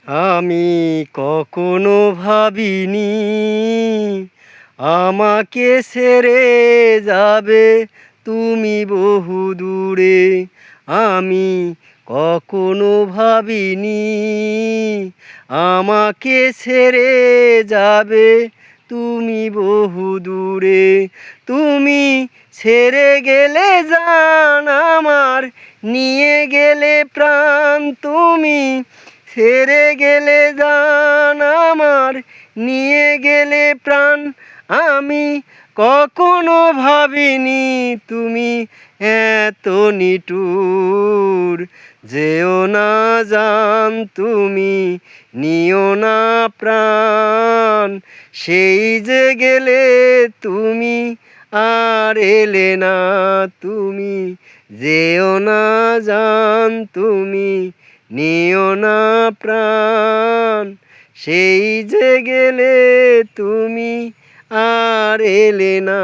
আমি কখনো ভাবিনি আমাকে ছেড়ে যাবে তুমি বহু দূরে। আমি কখনো ভাবিনি আমাকে ছেড়ে যাবে তুমি বহু দূরে। তুমি ছেড়ে গেলে জান আমার, নিয়ে গেলে প্রাণ। তুমি ছেড়ে গেলে জান আমার, নিয়ে গেলে প্রাণ। আমি কখনো ভাবিনি তুমি এত নিঠুর। যেও না জান তুমি, নিও না প্রাণ। সেই যে গেলে তুমি, আর এলে না তুমি। যেও না জান তুমি, নিও না প্রাণ। সেই যে গেলে তুমি, আর এলে না।